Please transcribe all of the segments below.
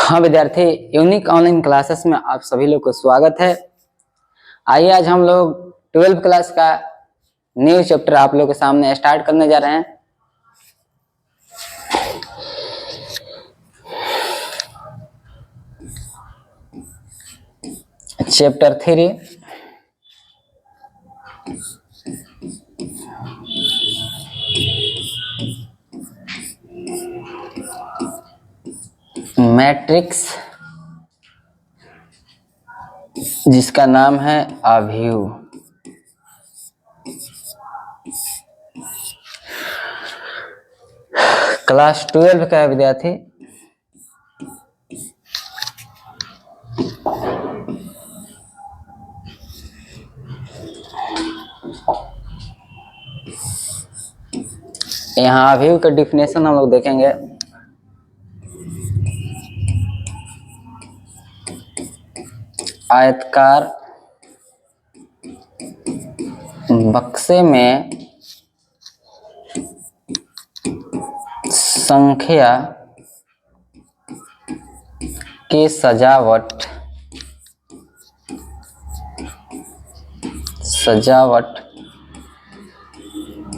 हाँ विद्यार्थी, unique online classes में आप सभी लोग को स्वागत है। आइए आज हम लोग 12th क्लास का न्यू चैप्टर आप लोग के सामने स्टार्ट करने जा रहे हैं। चैप्टर 3 मैट्रिक्स, जिसका नाम है अवयव। क्लास 12 का है विद्यार्थी। यहाँ अवयव का डिफिनेशन हम लोग देखेंगे। आयताकार बक्से में संख्या की सजावट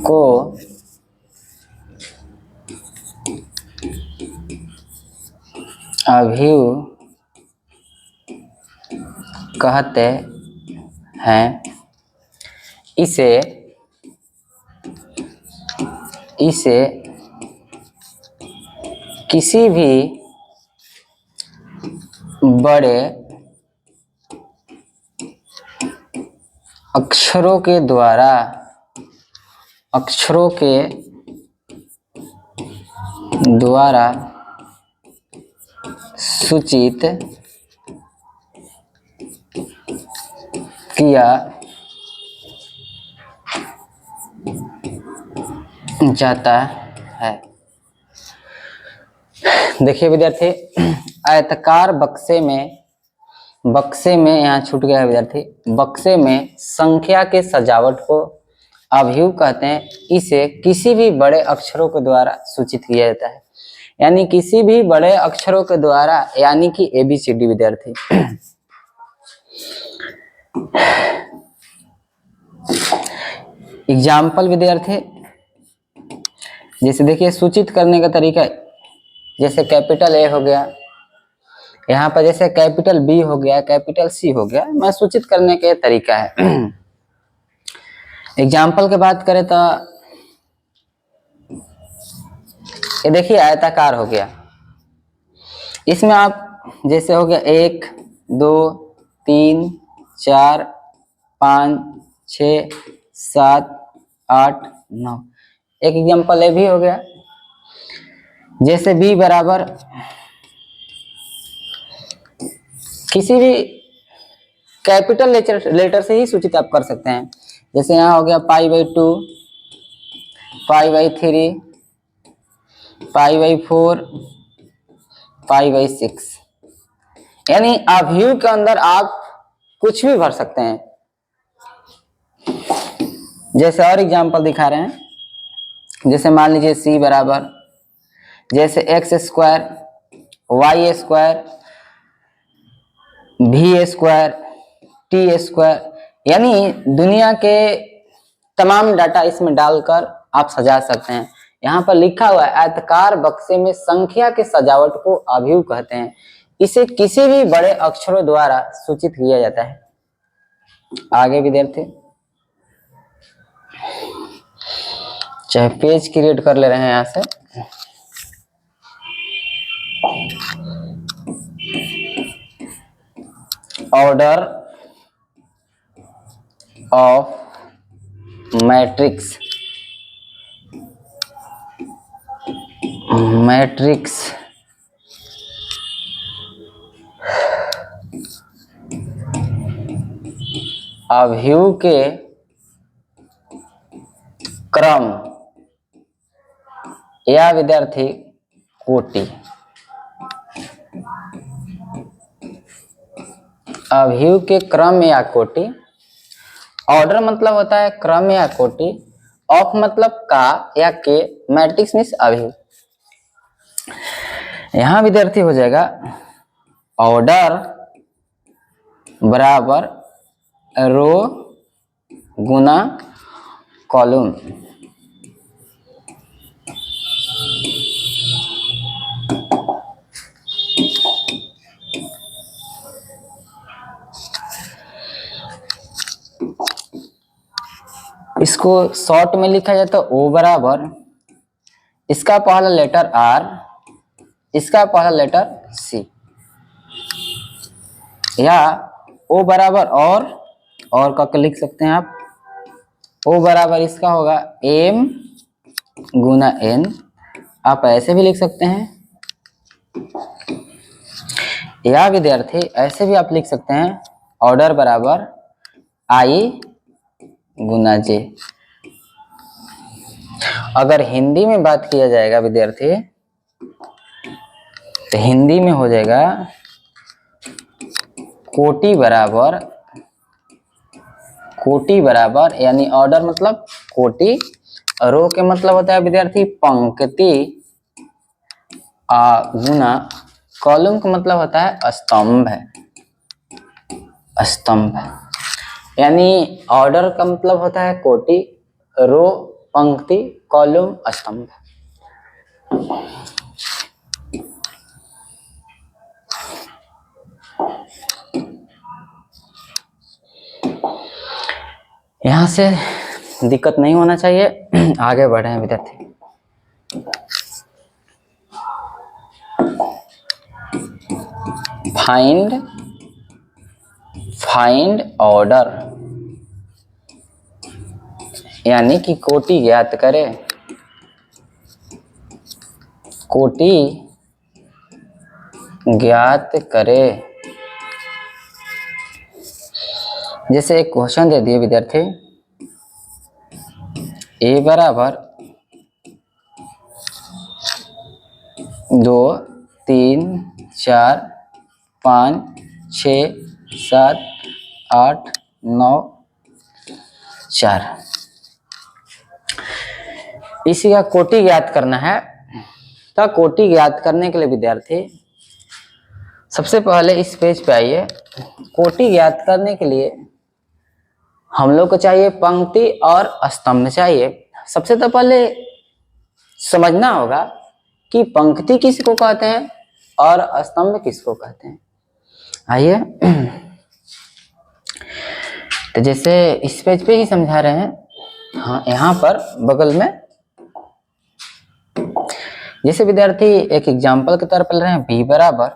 को अवयव कहते हैं। इसे किसी भी बड़े अक्षरों के द्वारा सूचित किया जाता है। देखिए विद्यार्थी, आयताकार बक्से में यहाँ छूट गया है विद्यार्थी। बक्से में संख्या के सजावट को अवयव कहते हैं। इसे किसी भी बड़े अक्षरों के द्वारा सूचित किया जाता है, यानी किसी भी बड़े अक्षरों के द्वारा, यानी कि ABCD विद्यार्थी। एग्जाम्पल विद्यार्थी, जैसे देखिए सूचित करने का तरीका, जैसे कैपिटल A हो गया, यहाँ पर जैसे कैपिटल B हो गया, कैपिटल C हो गया, मैं सूचित करने का तरीका है। एग्जाम्पल की बात करें तो ये देखिए आयताकार हो गया। इसमें आप जैसे हो गया 1 2 3 4 5 6 7 8 9। एक एग्जाम्पल ये भी हो गया, जैसे B बराबर किसी भी कैपिटल लेटर से ही सूचित आप कर सकते हैं। जैसे यहाँ हो गया π/2, π/3, π/4, π/6। यानी अवयव के अंदर आप कुछ भी भर सकते हैं। जैसे और एग्जांपल दिखा रहे हैं, जैसे मान लीजिए C बराबर जैसे x², y², v², t², यानी दुनिया के तमाम डाटा इसमें डालकर आप सजा सकते हैं। यहाँ पर लिखा हुआ है आयताकार बक्से में संख्या के सजावट को अवयव कहते हैं। इसे किसी भी बड़े अक्षरों द्वारा सूचित किया जाता है। आगे विद्यार्थी, चाहे पेज क्रिएट कर ले रहे हैं यहाँ से। ऑर्डर ऑफ मैट्रिक्स अवयव के क्रम या विद्यार्थी कोटि। अवयव के क्रम या कोटि। ऑर्डर मतलब होता है क्रम या कोटि, ऑफ मतलब का या के, मैट्रिक्स मीन्स अवयव। यहाँ विद्यार्थी हो जाएगा ऑर्डर बराबर रो गुना कॉलम। इसको शॉर्ट में लिखा जाए तो O बराबर इसका पहला लेटर R, इसका पहला लेटर C, या O बराबर और का लिख सकते हैं आप। O बराबर इसका होगा M गुना N, आप ऐसे भी लिख सकते हैं, या विद्यार्थी ऐसे भी आप लिख सकते हैं ऑर्डर बराबर I गुना J। अगर हिंदी में बात किया जाएगा विद्यार्थी तो हिंदी में हो जाएगा कोटि बराबर यानी ऑर्डर मतलब कोटि, रो के मतलब होता है विद्यार्थी पंक्ति, गुना कॉलम का मतलब होता है स्तंभ। यानी ऑर्डर का मतलब होता है कोटि, रो पंक्ति, कॉलम स्तंभ। यहाँ से दिक्कत नहीं होना चाहिए, आगे बढ़े हैं विद्यार्थी। फाइंड ऑर्डर यानी कि कोटि ज्ञात करे, कोटि ज्ञात करे। जैसे एक क्वेश्चन दे दिए विद्यार्थी, A बराबर 2 3 4 5 6 7 8 9 4, इसी का कोटि ज्ञात करना है। तो कोटि ज्ञात करने के लिए विद्यार्थी सबसे पहले इस पेज पे आइए। कोटि ज्ञात करने के लिए हम लोग को चाहिए पंक्ति और स्तंभ चाहिए। सबसे तो पहले समझना होगा कि पंक्ति किसको कहते हैं और स्तंभ किसको कहते हैं। आइए, तो जैसे इस पेज पे ही समझा रहे हैं। हाँ, यहाँ पर बगल में जैसे विद्यार्थी एक एग्जाम्पल के तौर पर ले रहे हैं, B बराबर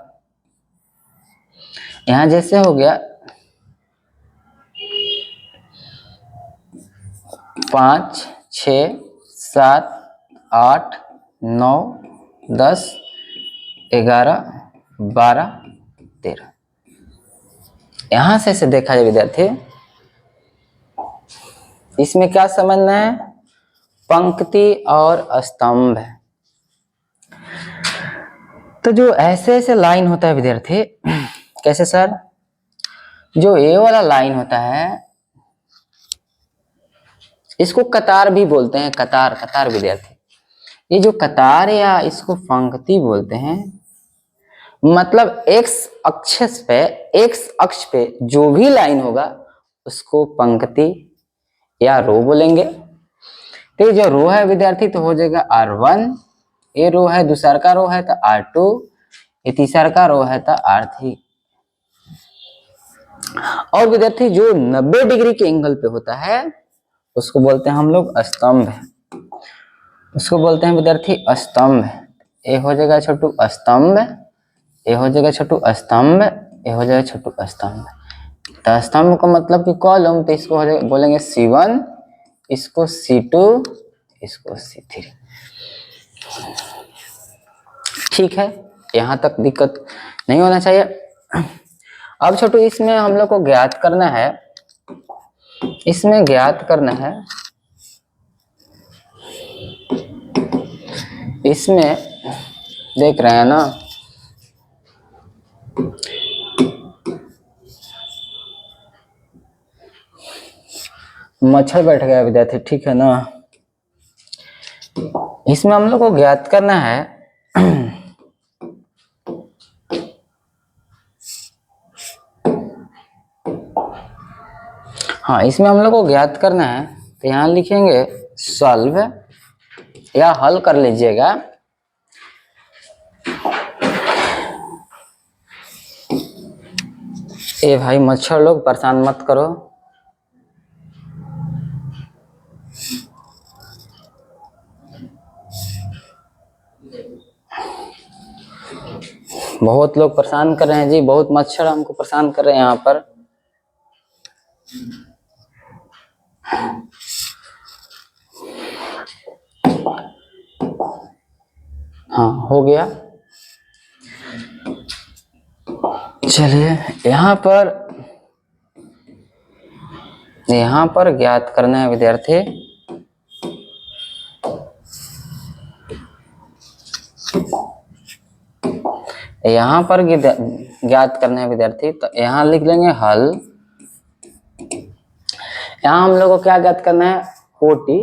यहाँ जैसे हो गया 5 6 7 8 9 10 11 12 13। यहां से देखा जाए विद्यार्थी, इसमें क्या समझना है, पंक्ति और स्तंभ। तो जो ऐसे लाइन होता है विद्यार्थी, कैसे सर, जो ए वाला लाइन होता है इसको कतार भी बोलते हैं, कतार विद्यार्थी। ये जो कतार या इसको पंक्ति बोलते हैं, मतलब एक्स अक्ष पे जो भी लाइन होगा उसको पंक्ति या रो बोलेंगे। तो ये जो रो है विद्यार्थी तो हो जाएगा R1, ये रो है, दूसरा का रो है तो R2, ये तीसरा का रो है तो R3। और विद्यार्थी जो 90 डिग्री के एंगल पे होता है उसको बोलते हैं हम लोग स्तंभ, उसको बोलते हैं विद्यार्थी स्तंभ। ये हो जाएगा छोटू स्तंभ, ये हो जाएगा छोटू स्तंभ, ये हो जाएगा छोटू स्तंभ। तो स्तंभ का मतलब कि कॉलम, तो इसको हो जाएगा बोलेंगे C1, इसको C2, इसको C3। ठीक है, यहाँ तक दिक्कत नहीं होना चाहिए। अब छोटू इसमें हम लोग को ज्ञात करना है, इसमें ज्ञात करना है, इसमें देख रहे हैं ना, मच्छर बैठ गया विद्यार्थी, ठीक है ना। इसमें हम लोग को ज्ञात करना है हाँ, इसमें हम लोग को ज्ञात करना है, तो यहाँ लिखेंगे सॉल्व या हल कर लीजिएगा। ए भाई मच्छर लोग परेशान मत करो। बहुत लोग परेशान कर रहे हैं जी, बहुत मच्छर हमको परेशान कर रहे हैं यहाँ पर। हाँ, हो गया। चलिए यहाँ पर ज्ञात करना है विद्यार्थी, यहाँ पर ज्ञात करना है विद्यार्थी, तो यहाँ लिख लेंगे हल। यहाँ हम लोग को क्या ज्ञात करना है? कोटि।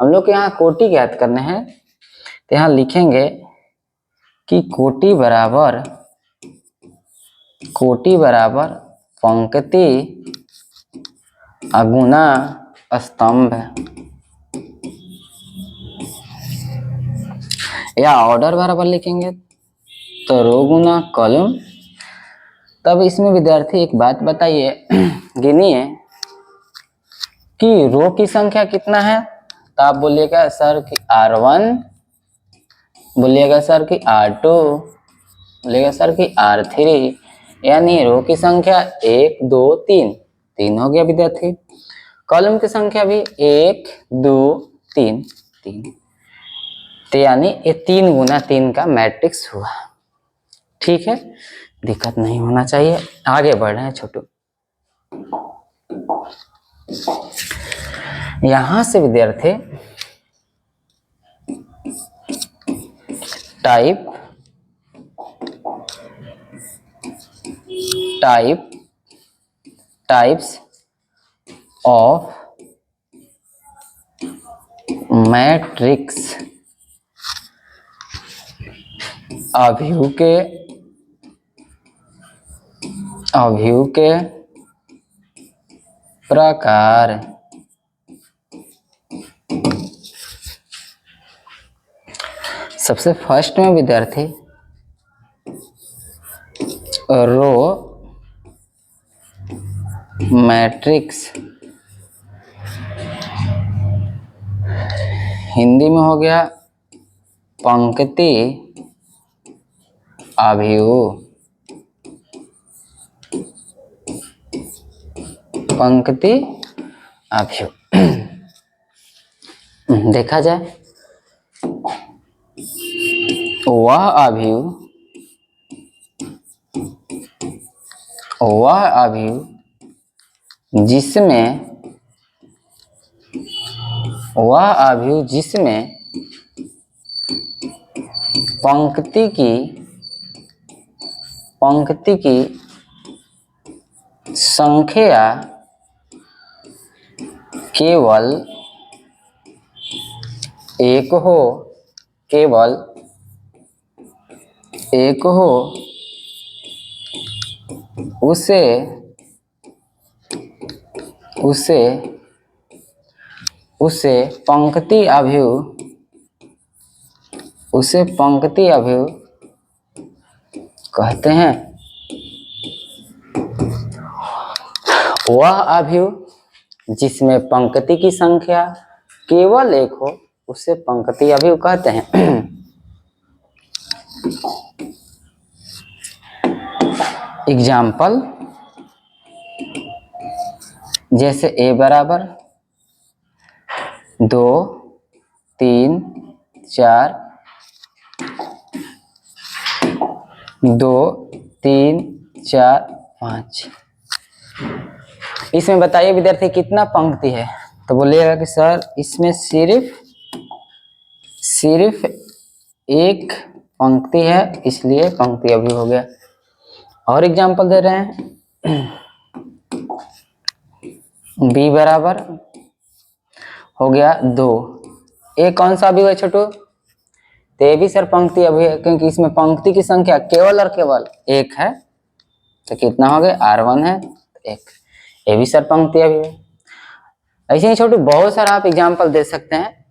हम लोग को यहाँ कोटि ज्ञात करना है, तो यहाँ लिखेंगे कि कोटि बराबर पंक्ति अगुना स्तंभ, या ऑर्डर बराबर लिखेंगे तो रो गुना कॉलम। तब इसमें विद्यार्थी एक बात बताइए, गिनिए कि रो की संख्या कितना है? तो आप बोलिएगा सर कि R1, बोलिएगा सर कि R2, बोलिएगा सर कि R3, यानी रो की संख्या 1 2 3 3 हो गया विद्यार्थी। कॉलम की संख्या भी 1 2 3 3, तो यानी ये 3 गुना 3 का मैट्रिक्स हुआ। ठीक है, दिक्कत नहीं होना चाहिए। आगे बढ़ रहे हैं छोटू। यहां से विद्यार्थी टाइप्स ऑफ मैट्रिक्स अभिव्यक्ति के प्रकार। सबसे फर्स्ट में विद्यार्थी रो मैट्रिक्स, हिंदी में हो गया पंक्ति अभिव्यक्ति। पंक्ति अभिव्यक्ति देखा जाए, वह अभिव्यक्ति जिसमें पंक्ति की संख्या केवल एक हो, उसे पंक्ति अभिव्यक्ति कहते हैं। वह अभिव्यक्ति जिसमें पंक्ति की संख्या केवल एक हो, उसे पंक्ति अभिव्यक्ति कहते हैं। एग्जाम्पल, जैसे a बराबर 2 3 4 2 3 4 5। इसमें बताइए विद्यार्थी कितना पंक्ति है? तो बोलिएगा कि सर इसमें सिर्फ एक पंक्ति है, इसलिए पंक्ति अभी हो गया। और एग्जांपल दे रहे हैं, b बराबर हो गया 2। ए कौन सा अभी है छोटू? तो ये भी सर पंक्ति अभी है, क्योंकि इसमें पंक्ति की संख्या केवल और केवल एक है। तो कितना हो गया? R1 है 1। ये भी सरपंक्ति अवयव। ऐसे ही छोटू बहुत सारा आप एग्जाम्पल दे सकते हैं,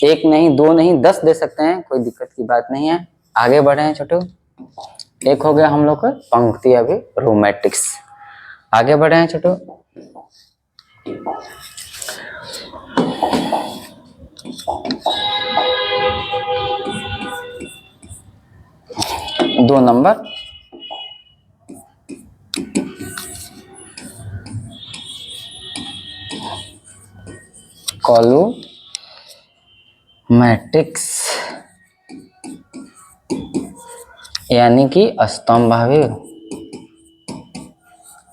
एक नहीं, दो नहीं, 10 दे सकते हैं, कोई दिक्कत की बात नहीं है। आगे बढ़े हैं छोटू। एक हो गया हम लोग का पंक्ति अवयव रोमैटिक्स। आगे बढ़े हैं छोटू। दो नंबर कॉलुमैटिक्स यानी कि स्तंभ अवयव।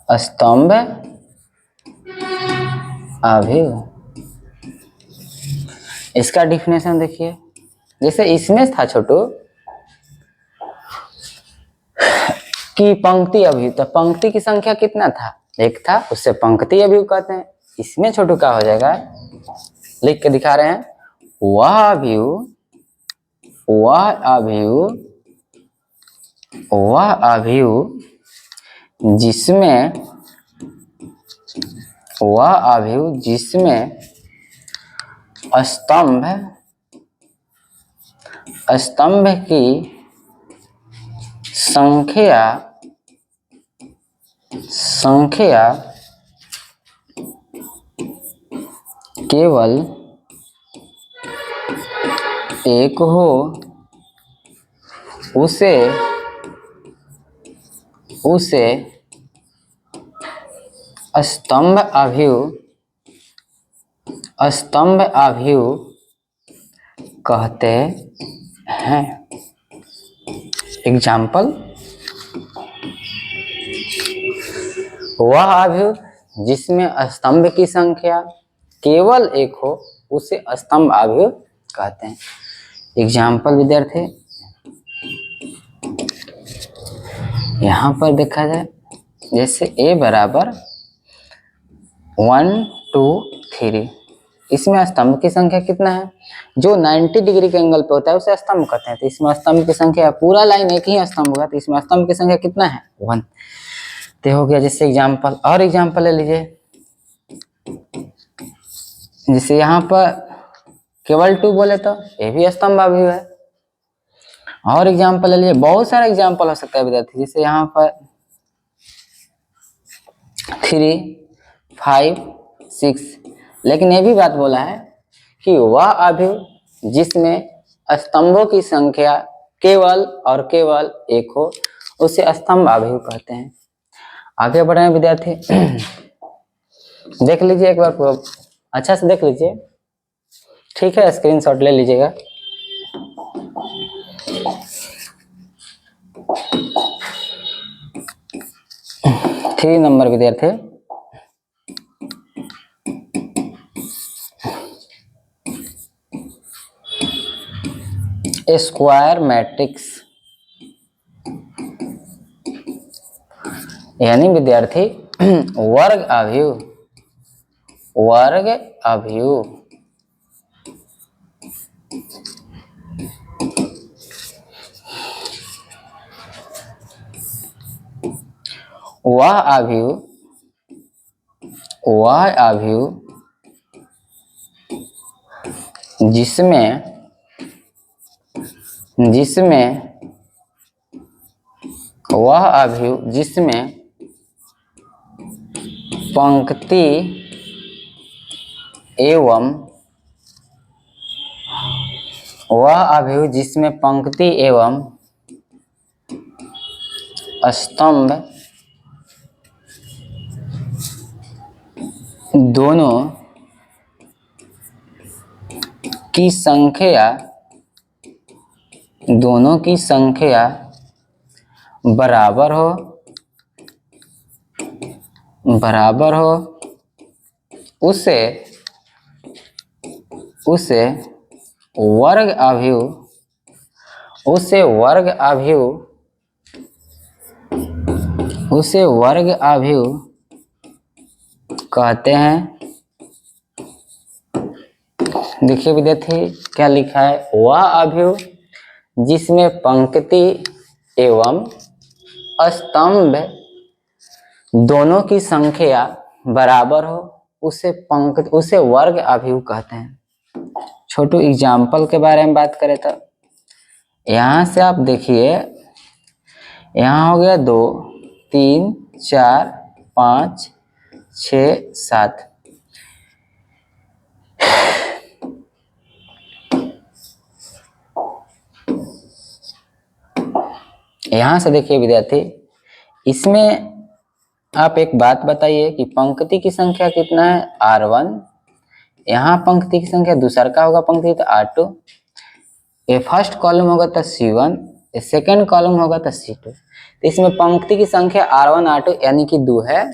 स्तंभ अवयव, इसका डिफिनेशन देखिए। जैसे इसमें था छोटू कि पंक्ति अवयव, तो पंक्ति की संख्या कितना था? एक था, उससे पंक्ति अवयव कहते हैं। इसमें छोटू क्या हो जाएगा, लिख के दिखा रहे हैं, वह अवयव जिसमें स्तंभ की संख्या केवल एक हो, उसे स्तंभ अवयव कहते हैं। एग्जाम्पल, वह अवयव जिसमें स्तंभ की संख्या केवल एक हो, उसे स्तंभ अवयव कहते हैं। एग्जाम्पल विद्यार्थी, यहाँ पर देखा जाए, जैसे a बराबर 1 2 3, इसमें स्तंभ की संख्या कितना है? जो 90 डिग्री के एंगल पे होता है उसे स्तंभ कहते हैं। तो इसमें स्तंभ की संख्या, पूरा लाइन एक ही स्तंभ होगा, तो इसमें स्तंभ की संख्या कितना है? 1। तो हो गया जैसे एग्जाम्पल। और एग्जाम्पल ले लीजिए, जैसे यहाँ पर केवल 2 बोले तो ये भी स्तंभ अवयव है। और एग्जाम्पल ले लीजिए, बहुत सारा एग्जाम्पल हो सकता है विद्यार्थी। जैसे यहाँ पर 3 5 6, लेकिन ये भी बात बोला है कि वह अवयव जिसमें स्तंभों की संख्या केवल और केवल एक हो, उसे स्तंभ अवयव कहते हैं। आगे बढ़े विद्यार्थी, देख लीजिए एक बार, अच्छा से देख लीजिए, ठीक है? स्क्रीनशॉट ले लीजिएगा। थ्री नंबर विद्यार्थी, स्क्वायर मैट्रिक्स यानी विद्यार्थी वर्ग अवयव। वह अवयव जिसमें पंक्ति एवं स्तंभ दोनों की संख्या बराबर हो, उसे वर्ग अवयव कहते हैं। देखिए विद्यार्थी क्या लिखा है, वह अवयव जिसमें पंक्ति एवं स्तंभ दोनों की संख्या बराबर हो उसे वर्ग अवयव कहते हैं। छोटू एग्जाम्पल के बारे में बात करें तो यहाँ से आप देखिए, यहाँ हो गया 2 3 4 5 6 7। यहाँ से देखिए विद्यार्थी, इसमें आप एक बात बताइए कि पंक्ति की संख्या कितना है R1, यहाँ पंक्ति की संख्या दूसरा का होगा पंक्ति तो R2, ये फर्स्ट कॉलम होगा तो C1, ये सेकंड कॉलम होगा तो C2। तो इसमें पंक्ति की संख्या R1 R2 यानी कि 2 है,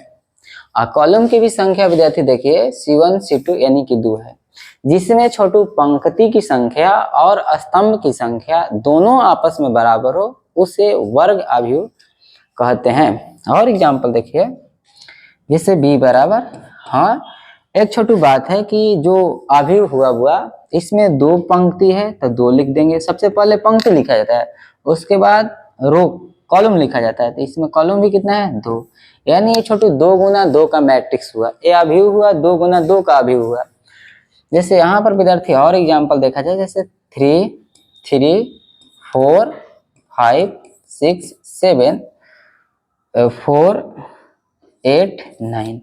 और कॉलम की भी संख्या विद्यार्थी देखिए C1 C2 यानी कि 2 है, जिसमें छोटू पंक्ति की संख्या और स्तंभ की संख्या दोनों आपस में बराबर हो उसे वर्ग अवयव कहते हैं। और एग्जाम्पल देखिए, जैसे b बराबर, हाँ एक छोटी बात है कि जो अवयव हुआ इसमें 2 पंक्ति है तो 2 लिख देंगे। सबसे पहले पंक्ति लिखा जाता है, उसके बाद रो कॉलम लिखा जाता है, तो इसमें कॉलम भी कितना है 2, यानी ये छोटू 2 गुना 2 का मैट्रिक्स हुआ, ये अवयव हुआ 2 गुना 2 का अवयव हुआ। जैसे यहाँ पर विद्यार्थी और एग्जाम्पल देखा जाए, जैसे 3 3 4 5 6 7 4 8 9,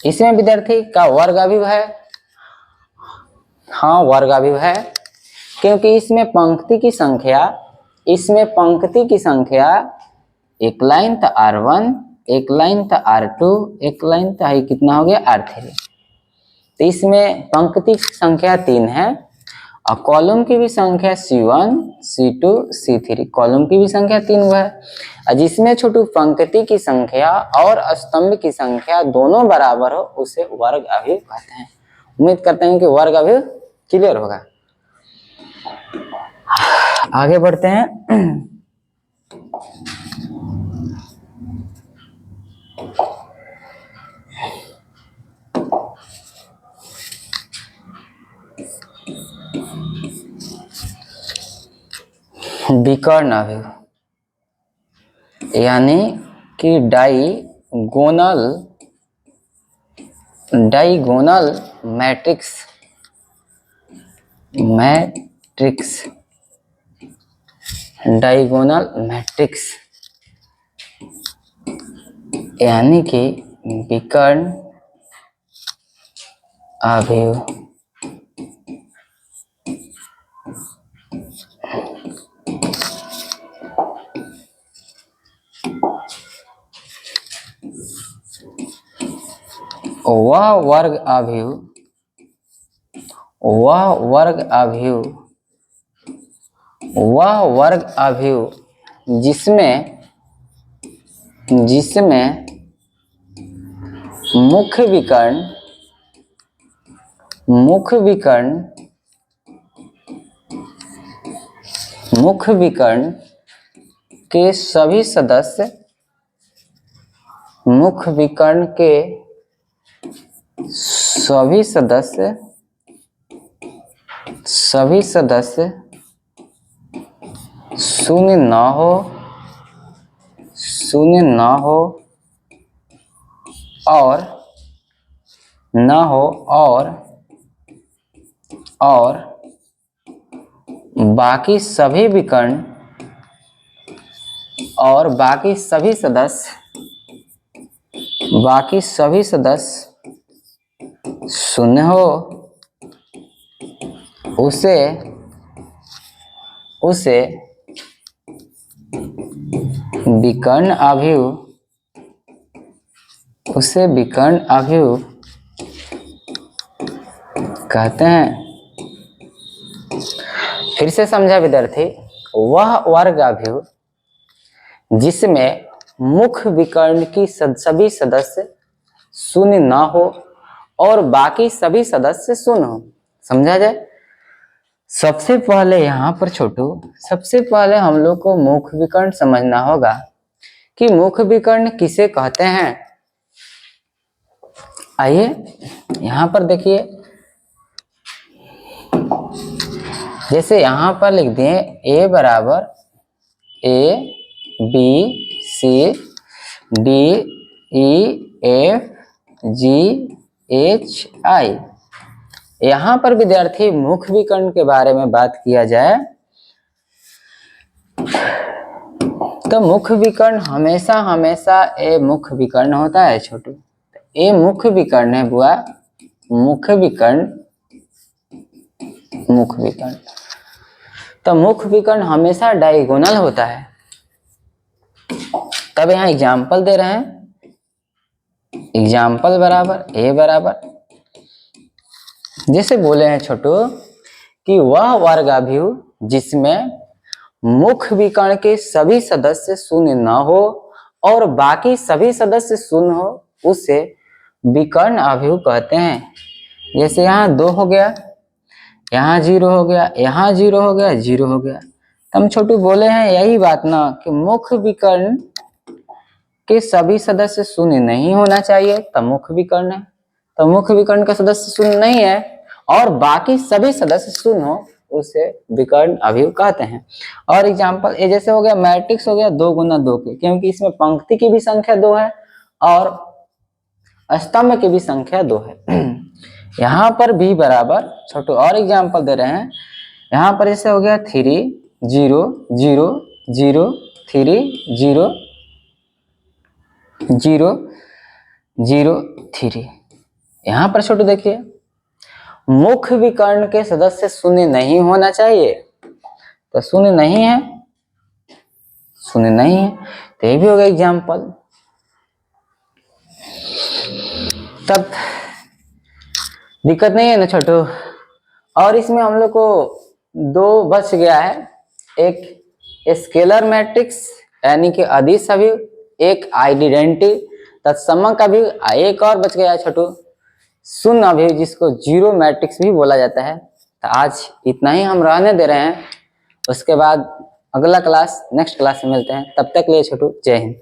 इसमें विद्यार्थी का वर्ग अवयव है, हाँ वर्ग अवयव है, क्योंकि इसमें पंक्ति की संख्या एक लाइन तो R1, एक लाइन तो R2, एक लाइन तो कितना हो गया R3। तो इसमें पंक्ति की संख्या 3 है और कॉलम की भी संख्या C1 C2 C3, कॉलम की भी संख्या 3 है, और जिसमें छोटू पंक्ति की संख्या और स्तंभ की संख्या दोनों बराबर हो उसे वर्ग अवयव कहते हैं। उम्मीद करते हैं कि वर्ग अवयव क्लियर होगा। आगे बढ़ते हैं। विकर्ण अवयव यानी कि डाइगोनल मैट्रिक्स डाइगोनल मैट्रिक्स यानी कि विकर्ण अवयव। वह वर्ग अवयव जिसमें मुख्य विकर्ण के सभी सदस्य शून्य न हो और बाकी सभी विकर्ण और बाकी सभी सदस्य शून्य हो उसे विकर्ण अवयव कहते हैं। फिर से समझा विद्यार्थी, वह वर्ग अवयव जिसमें मुख्य विकर्ण की सभी सदस्य शून्य न हो और बाकी सभी सदस्य शून्य हो। समझा जाए, सबसे पहले यहाँ पर सबसे पहले हम लोग को मुख्य विकर्ण समझना होगा कि मुख्य विकर्ण किसे कहते हैं। आइए यहाँ पर देखिए, जैसे यहाँ पर लिख दिए A बराबर A B C D EFGHI। यहाँ पर विद्यार्थी मुख्य विकर्ण के बारे में बात किया जाए तो मुख्य विकर्ण हमेशा हमेशा ए मुख्य विकर्ण होता है छोटू। ए मुख्य विकर्ण है बुआ, मुख्य विकर्ण, मुख्य विकर्ण। तो मुख्य विकर्ण हमेशा डायगोनल होता है। तब यहाँ एग्जाम्पल दे रहे हैं, एग्जाम्पल बराबर ए बराबर, जैसे बोले हैं छोटू कि वह वर्गाभिव्यक्ति जिसमें मुख्य विकर्ण के सभी सदस्य शून्य न हो और बाकी सभी सदस्य शून्य हो उसे विकर्ण अभिव्यक्ति कहते हैं। जैसे यहाँ 2 हो गया, यहाँ 0 हो गया, यहाँ 0 हो गया, 0 हो गया। हम छोटू बोले हैं यही बात ना कि मुख्य विकर्ण के सभी सदस्य शून्य नहीं होना चाहिए तब मुख्य विकर्ण है। तो मुख्य विकर्ण का सदस्य शून्य नहीं है और बाकी सभी सदस्य शून्य हो उसे विकर्ण अभिव्यक्ति कहते हैं। और एग्जाम्पल ये जैसे हो गया मैट्रिक्स हो गया 2 गुना 2 के, क्योंकि इसमें पंक्ति की भी संख्या 2 है और स्तंभ की भी संख्या 2 है। यहाँ पर भी बराबर छोटू और एग्जाम्पल दे रहे हैं। यहाँ पर जैसे हो गया 3 0 0 0 3 0 0 0 3। यहाँ पर छोटू देखिए मुख्य विकर्ण के सदस्य शून्य नहीं होना चाहिए, तो शून्य नहीं है, शून्य नहीं है, तो ये भी हो गया एग्जाम्पल। तब दिक्कत नहीं है ना छोटू। और इसमें हम लोग को 2 बच गया है, एक स्केलर मैट्रिक्स यानी कि अदिश अभिव्यक्ति, एक आइडेंटिटी तत्समक अभिव्यक्ति, एक और बच गया है छोटू शून्य अभिव्यक्ति जिसको जीरो मैट्रिक्स भी बोला जाता है। तो आज इतना ही हम रहने दे रहे हैं, उसके बाद अगला क्लास नेक्स्ट क्लास में मिलते हैं। तब तक के लिए छोटू जय हिंद।